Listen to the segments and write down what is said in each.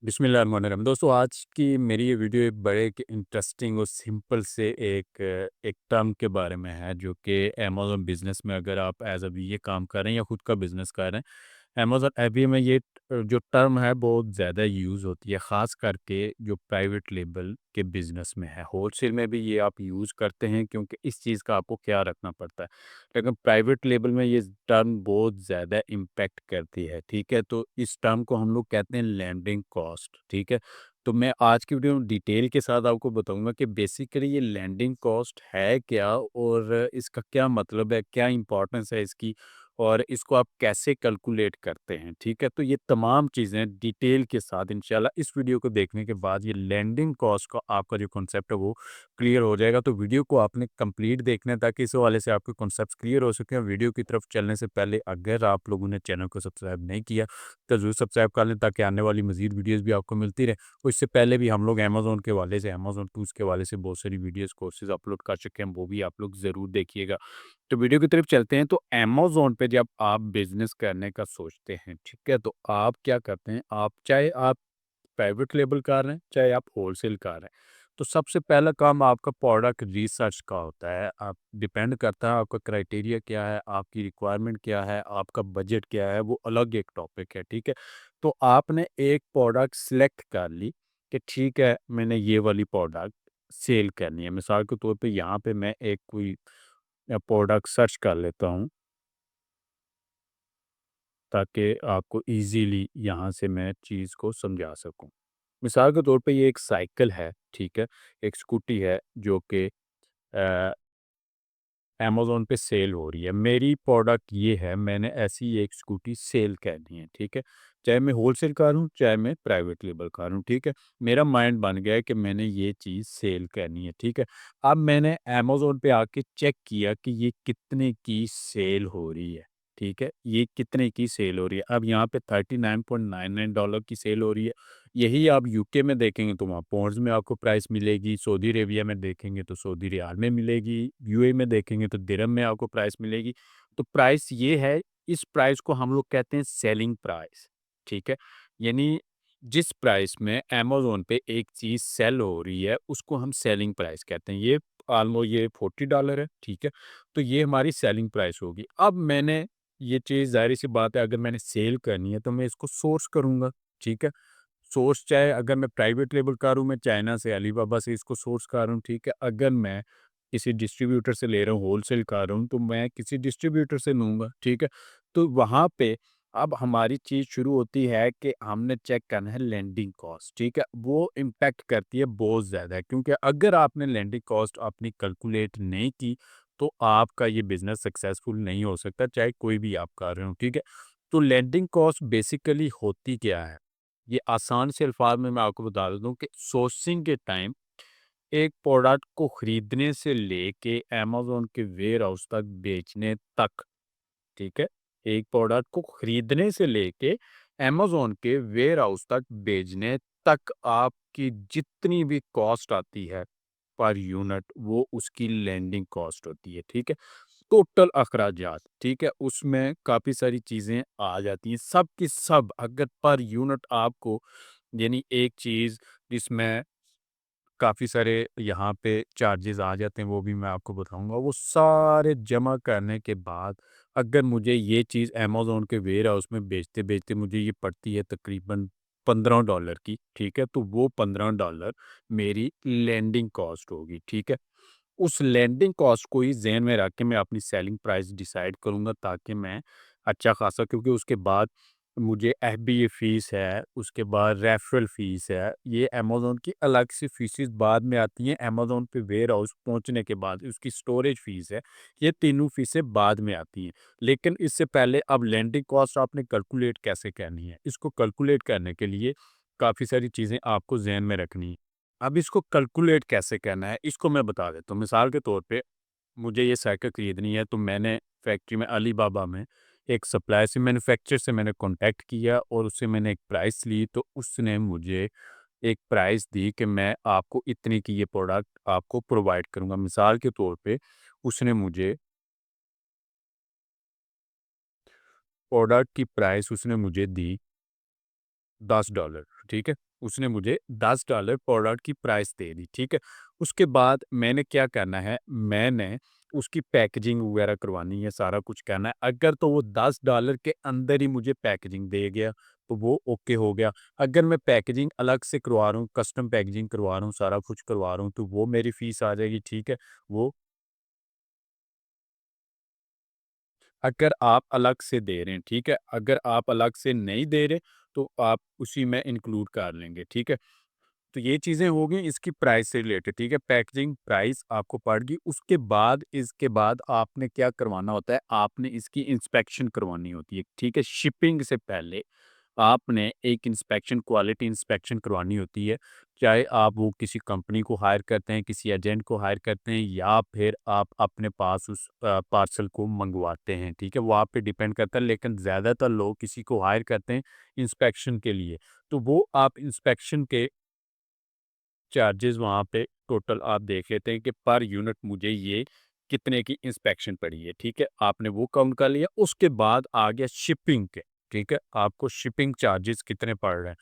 बिस्मिल्लाहिर्रहमानिर्रहीम। दोस्तों, आज की मेरी ये वीडियो एक बड़े एक इंटरेस्टिंग और सिंपल से एक टर्म के बारे में है, जो कि अमेज़न बिज़नेस में अगर आप एज़ अ ये काम कर रहे हैं या खुद का बिज़नेस कर रहे हैं, अमेज़न एबी में ये जो टर्म है बहुत ज़्यादा यूज़ होती है, ख़ास करके जो प्राइवेट लेबल के बिज़नेस में है। होलसेल में भी ये आप यूज़ करते हैं क्योंकि इस चीज़ का आपको ख्याल रखना पड़ता है। लेकिन प्राइवेट लेबल में ये टर्म बहुत ज़्यादा इम्पैक्ट करती है, ठीक है? तो इस टर्म को हम लोग कहते हैं लैंडिंग कॉस्ट, ठीक है? तो मैं आज की वीडियो में डिटेल के साथ आपको बताऊँगा कि बेसिकली ये लैंडिंग कॉस्ट है क्या और इसका क्या मतलब है, क्या इम्पोर्टेंस है इसकी और इसको आप कैसे कैलकुलेट करते हैं, ठीक है? तो ये तमाम चीज़ें डिटेल के साथ इंशाल्लाह इस वीडियो को देखने के बाद ये लैंडिंग कॉस्ट का आपका जो कॉन्सेप्ट है वो क्लियर हो जाएगा। तो वीडियो को आपने कंप्लीट देखना है ताकि इस हवाले से आपके कॉन्सेप्ट्स क्लियर हो सकें। वीडियो की तरफ चलने से पहले अगर आप लोगों ने चैनल को सब्सक्राइब नहीं किया तो ज़रूर सब्सक्राइब कर लें ताकि आने वाली मज़ीद वीडियोज़ भी आपको मिलती रहे। और इससे पहले भी हम लोग अमेज़न के हवाले से अमेज़न टूल्स के हवाले से बहुत सारी वीडियोज़ कोर्सेज़ अपलोड कर चुके हैं, वो भी आप लोग ज़रूर देखिएगा। तो वीडियो की तरफ चलते हैं। तो अमेज़न पे जब आप बिज़नेस करने का सोचते हैं, ठीक है? तो आप क्या करते हैं, आप चाहे आप प्राइवेट लेबल कर रहे हैं, चाहे आप होलसेल कर रहे हैं। तो सबसे पहला काम आपका प्रोडक्ट रिसर्च का होता है। आप डिपेंड करता है आपका क्राइटेरिया क्या है, आपकी रिक्वायरमेंट क्या है, आपका बजट क्या है, वो अलग एक टॉपिक है, ठीक है? तो आपने एक प्रोडक्ट सिलेक्ट कर ली कि ठीक है, मैंने ये वाली प्रोडक्ट सेल करनी है। मिसाल के तौर पे यहाँ पे मैं एक कोई प्रोडक्ट सर्च कर लेता हूँ ताकि आपको ईज़िली यहाँ से मैं चीज़ को समझा सकूँ। मिसाल के तौर पे ये एक साइकिल है, ठीक है? एक स्कूटी है जो कि अ, अमेज़न पे सेल हो रही है। मेरी प्रोडक्ट ये है, मैंने ऐसी एक स्कूटी सेल करनी है, ठीक है? चाहे मैं होलसेल कार हूँ, चाहे मैं प्राइवेट लेबल कार हूँ, ठीक है? मेरा माइंड बन गया है कि मैंने ये चीज़ सेल करनी है, ठीक है? अब मैंने अमेज़न पे आके चेक किया कि ये कितने की सेल हो रही है, ठीक है? ये कितने की सेल हो रही है। अब यहाँ पे $39.99 की सेल हो रही है। यही आप यूके में देखेंगे तो वहाँ पौंड्स में आपको प्राइस मिलेगी, सऊदी अरेबिया में देखेंगे तो सऊदी रियाल में मिलेगी, यूएई में देखेंगे तो दिरहम में आपको प्राइस मिलेगी। तो प्राइस ये है, इस प्राइस को हम लोग कहते हैं सेलिंग प्राइस, ठीक है? यानी जिस प्राइस में अमेज़न पे एक चीज़ सेल हो रही है, उसको हम सेलिंग प्राइस कहते हैं। ये ऑलमोस्ट ये $40 है, ठीक है? तो ये हमारी सेलिंग प्राइस होगी। अब मैंने ये चीज़ ज़ाहिर-सी बात है, अगर मैंने सेल करनी है तो मैं इसको सोर्स करूँगा, ठीक है? सोर्स चाहे अगर मैं प्राइवेट लेबल का हूँ, मैं चाइना से अलीबाबा से इसको सोर्स कर रहा हूँ, ठीक है? अगर मैं किसी डिस्ट्रीब्यूटर से ले रहा हूँ, होलसेल कर रहा हूँ, तो मैं किसी डिस्ट्रीब्यूटर से लूँगा, ठीक है? तो वहाँ पे अब हमारी चीज़ शुरू होती है कि हमने चेक करना है लैंडिंग कॉस्ट, ठीक है? वो इम्पैक्ट करती है बहुत ज़्यादा क्योंकि अगर आपने लैंडिंग कॉस्ट अपनी कैलकुलेट नहीं की, तो आपका ये बिज़नेस सक्सेसफुल नहीं हो सकता, चाहे कोई भी आप कर रहे हो, ठीक है? तो लैंडिंग कॉस्ट बेसिकली होती क्या है? ये आसान से अल्फाज में मैं आपको बता देता हूँ कि सोर्सिंग के टाइम एक प्रोडक्ट को खरीदने से लेके अमेज़न के वेयर हाउस तक बेचने तक, ठीक है? एक प्रोडक्ट को खरीदने से लेके अमेज़न के वेयर हाउस तक भेजने तक आपकी जितनी भी कॉस्ट आती है पर यूनिट, वो उसकी लैंडिंग कॉस्ट होती है, ठीक है? टोटल अखराजात, ठीक है? उसमें काफ़ी सारी चीज़ें आ जाती हैं, सब की सब अगर पर यूनिट आपको यानी एक चीज़ जिसमें काफ़ी सारे यहाँ पे चार्जेज़ आ जाते हैं, वो भी मैं आपको बताऊँगा। वो सारे जमा करने के बाद अगर मुझे ये चीज़ अमेज़न के वेयरहाउस में बेचते-बेचते मुझे ये पड़ती है तकरीबन $15 की, ठीक है? तो वो $15 मेरी लैंडिंग कॉस्ट होगी, ठीक है? उस लैंडिंग कॉस्ट को ही ज़हन में रख के मैं अपनी सेलिंग प्राइस डिसाइड करूँगा ताकि मैं अच्छा खासा, क्योंकि उसके बाद मुझे एफबीए फ़ीस है, उसके बाद रेफ़रल फ़ीस है, ये अमेज़न की अलग से फ़ीसेस बाद में आती हैं। अमेज़न पे वेयरहाउस पहुँचने के बाद उसकी स्टोरेज फ़ीस है, ये तीनों फ़ीसें बाद में आती हैं। लेकिन इससे पहले अब लैंडिंग कॉस्ट आपने कैलकुलेट कैसे करनी है? इसको कैलकुलेट करने के लिए काफ़ी सारी चीज़ें आपको ज़हन में रखनी है। अब इसको कैलकुलेट कैसे करना है, इसको मैं बता देता हूँ। मिसाल के तौर पे मुझे ये साइकिल खरीदनी है, तो मैंने फैक्ट्री में अलीबाबा में एक सप्लायर से मैन्युफैक्चरर से मैंने कॉन्टैक्ट किया और उससे मैंने एक प्राइस ली, तो उसने मुझे एक प्राइस दी कि मैं आपको इतने की ये प्रोडक्ट आपको प्रोवाइड करूँगा। मिसाल के तौर पे उसने मुझे प्रोडक्ट की प्राइस उसने मुझे दी $10, ठीक है? उसने मुझे $10 प्रोडक्ट की प्राइस दे दी, ठीक है? उसके बाद मैंने क्या करना है, मैंने उसकी पैकेजिंग वगैरह करवानी है, सारा कुछ करना है। अगर तो वो $10 के अंदर ही मुझे पैकेजिंग दे गया, तो वो ओके हो गया। अगर मैं पैकेजिंग अलग से करवा रहा हूँ, कस्टम पैकेजिंग करवा रहा हूँ, सारा कुछ करवा रहा हूँ, तो वो मेरी फ़ीस आ जाएगी, ठीक है? वो अगर आप अलग से दे रहे हैं, ठीक है? अगर आप अलग से नहीं दे रहे, तो आप उसी में इंक्लूड कर लेंगे, ठीक है? तो ये चीज़ें हो गई इसकी प्राइस से रिलेटेड, ठीक है? पैकेजिंग प्राइस आपको पड़ गई, उसके बाद इसके बाद आपने क्या करवाना होता है, आपने इसकी इंस्पेक्शन करवानी होती है, ठीक है? शिपिंग से पहले आपने एक इंस्पेक्शन क्वालिटी इंस्पेक्शन करवानी होती है। चाहे आप वो किसी कंपनी को हायर करते हैं, किसी एजेंट को हायर करते हैं या फिर आप अपने पास उस पार्सल को मँगवाते हैं, ठीक है? वो आप पे डिपेंड करता है लेकिन ज़्यादातर लोग किसी को हायर करते हैं इंस्पेक्शन के लिए। तो वो आप इंस्पेक्शन के चार्जेज़ वहाँ पे टोटल आप देख लेते हैं कि पर यूनिट मुझे ये कितने की इंस्पेक्शन पड़ी है, ठीक है? आपने वो काउंट कर लिया, उसके बाद आ गया शिपिंग के, ठीक है? आपको शिपिंग चार्जेज़ कितने पड़ रहे हैं?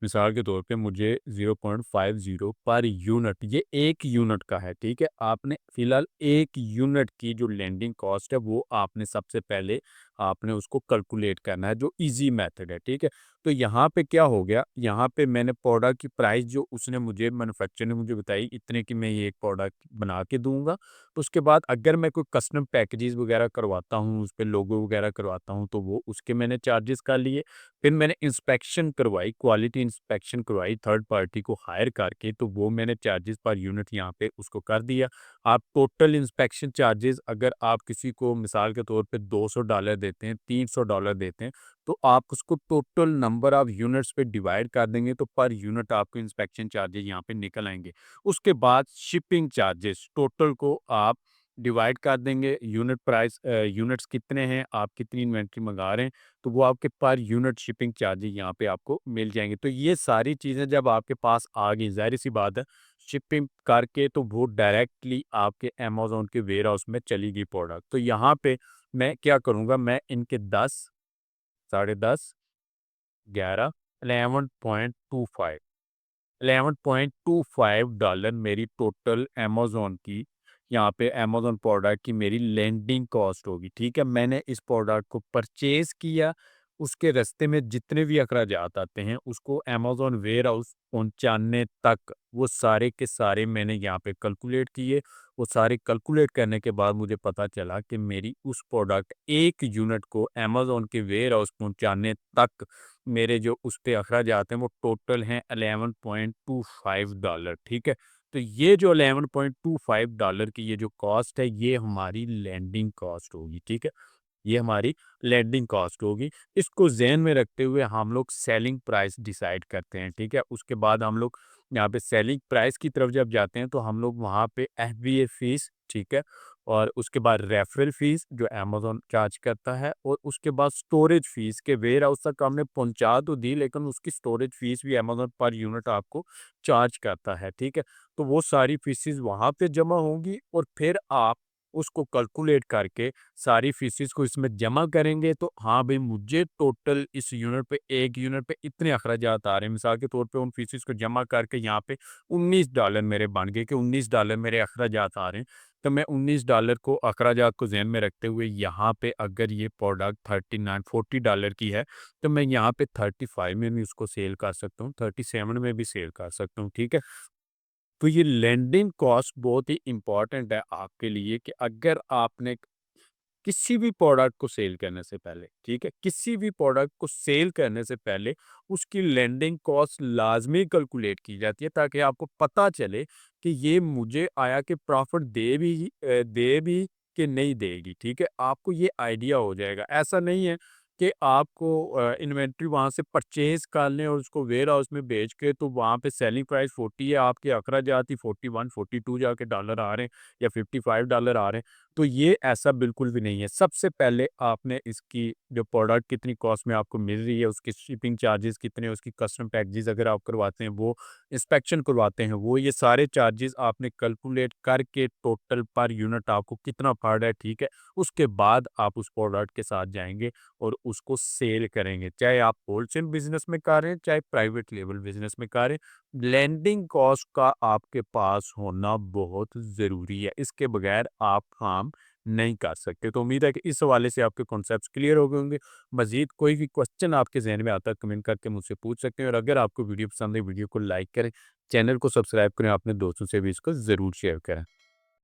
मिसाल के तौर पे मुझे 0.50 पर यूनिट, ये 1 यूनिट का है, ठीक है? आपने फ़िलहाल 1 यूनिट की जो लैंडिंग कॉस्ट है, वो आपने सबसे पहले आपने उसको कैलकुलेट करना है, जो ईज़ी मेथड है, ठीक है? तो यहाँ पे क्या हो गया, यहाँ पे मैंने प्रोडक्ट की प्राइस जो उसने मुझे मैन्युफैक्चरर ने मुझे बताई, इतने की मैं ये एक प्रोडक्ट बना के दूँगा। तो उसके बाद अगर मैं कोई कस्टम पैकेजेज़ वगैरह करवाता हूँ, उस पे लोगो वगैरह करवाता हूँ, तो वो उसके मैंने चार्जेज़ कर लिए। फिर मैंने इंस्पेक्शन करवाई, क्वालिटी इंस्पेक्शन करवाई थर्ड पार्टी को हायर करके, तो वो मैंने चार्जेज़ पर यूनिट यहाँ पे उसको कर दिया। आप टोटल इंस्पेक्शन चार्जेज़ अगर आप किसी को मिसाल के तौर पे $200 देते हैं, $300 देते हैं, तो आप उसको टोटल नंबर ऑफ यूनिट्स पे डिवाइड कर देंगे, तो पर यूनिट आपको इंस्पेक्शन चार्जेज़ यहाँ पे निकल आएँगे। उसके बाद शिपिंग चार्जेज़ टोटल को आप डिवाइड कर देंगे, यूनिट प्राइस यूनिट्स कितने हैं, आप कितनी इन्वेंट्री मँगा रहे हैं, तो वो आपके पर यूनिट शिपिंग चार्जेज़ यहाँ पे आपको मिल जाएँगे। तो ये सारी चीज़ें जब आपके पास आ गई, ज़ाहिर-सी बात है, शिपिंग करके तो वो डायरेक्टली आपके अमेज़न के वेयरहाउस में चली गई प्रोडक्ट। तो यहाँ पे मैं क्या करूँगा, मैं इनके 10, साढ़े 10, 11, 11.25 $11.25 मेरी टोटल अमेज़न की, यहाँ पे अमेज़न प्रोडक्ट की मेरी लैंडिंग कॉस्ट होगी, ठीक है? मैंने इस प्रोडक्ट को परचेज़ किया, उसके रास्ते में जितने भी अखराजात आते हैं, उसको अमेज़न वेयरहाउस पहुँचाने तक, वो सारे के सारे मैंने यहाँ पे कैलकुलेट किए। वो सारे कैलकुलेट करने के बाद मुझे पता चला कि मेरी उस प्रोडक्ट 1 यूनिट को अमेज़न के वेयरहाउस पहुँचाने तक मेरे जो उस पे अखराजात हैं वो टोटल हैं $11.25, ठीक है? तो ये जो $11.25 की ये जो कॉस्ट है, ये हमारी लैंडिंग कॉस्ट होगी, ठीक है? ये हमारी लैंडिंग कॉस्ट होगी। इसको ज़हन में रखते हुए हम लोग सेलिंग प्राइस डिसाइड करते हैं, ठीक है? उसके बाद हम लोग यहाँ पे सेलिंग प्राइस की तरफ जब जाते हैं, तो हम लोग वहाँ पे एफबीए फ़ीस, ठीक है? और उसके बाद रेफरल फ़ीस जो अमेज़न चार्ज करता है, और उसके बाद स्टोरेज फ़ीस के वेयरहाउस तक हमने पहुँचा तो दी, लेकिन उसकी स्टोरेज फ़ीस भी अमेज़न पर यूनिट आपको चार्ज करता है, ठीक है? तो वो सारी फ़ीसेस वहाँ पे जमा होंगी और फिर आप उसको कैलकुलेट करके सारी फीसेस को इसमें जमा करेंगे, तो हाँ भाई, मुझे टोटल इस यूनिट पे, 1 यूनिट पे इतने अखराजात आ रहे हैं। मिसाल के तौर पे उन फीसेस को जमा करके यहाँ पे $19 मेरे बन गए कि $19 मेरे अखराजात आ रहे हैं। तो मैं $19 को अखराजात को ज़हन में रखते हुए यहाँ पे अगर ये प्रोडक्ट 39 $40 की है, तो मैं यहाँ पे 35 में भी उसको सेल कर सकता हूँ, 37 में भी सेल कर सकता हूँ, ठीक है? तो ये लैंडिंग कॉस्ट बहुत ही इम्पोर्टेंट है आपके लिए कि अगर आपने किसी भी प्रोडक्ट को सेल करने से पहले, ठीक है? किसी भी प्रोडक्ट को सेल करने से पहले उसकी लैंडिंग कॉस्ट लाज़मी कैलकुलेट की जाती है, ताकि आपको पता चले कि ये मुझे आया कि प्रॉफ़िट दे भी कि नहीं देगी, ठीक है? आपको ये आइडिया हो जाएगा। ऐसा नहीं है कि आपको इन्वेंट्री वहाँ से परचेज़ कर लें और उसको वेयरहाउस में बेच के, तो वहाँ पे सेलिंग प्राइस 40 है, आपके अखराजात ही 41, 42 जाके डॉलर आ रहे हैं या $55 आ रहे हैं। तो ये ऐसा बिल्कुल भी नहीं है। सबसे पहले आपने इसकी जो प्रोडक्ट कितनी कॉस्ट में आपको मिल रही है, उसके शिपिंग चार्जेज़ कितने हैं, उसकी कस्टम पैकेजेज़ अगर आप करवाते हैं वो, इंस्पेक्शन करवाते हैं वो, ये सारे चार्जेज़ आपने कैलकुलेट करके टोटल पर यूनिट आपको कितना पड़ रहा है, ठीक है? उसके बाद आप उस प्रोडक्ट के साथ जाएँगे और उसको सेल करेंगे। चाहे आप होलसेल बिज़नेस में कर रहे हैं, चाहे प्राइवेट लेवल बिज़नेस में कर रहे हैं, लैंडिंग कॉस्ट का आपके पास होना बहुत ज़रूरी है। इसके बगैर आप काम नहीं कर सकते। तो उम्मीद है कि इस हवाले से आपके कॉन्सेप्ट्स क्लियर हो गए होंगे। मज़ीद कोई भी क्वेश्चन आपके ज़हन में आता है, कमेंट करके मुझसे पूछ सकते हैं और अगर आपको वीडियो पसंद है, वीडियो को लाइक करें, चैनल को सब्सक्राइब करें, अपने दोस्तों से भी इसको ज़रूर शेयर करें।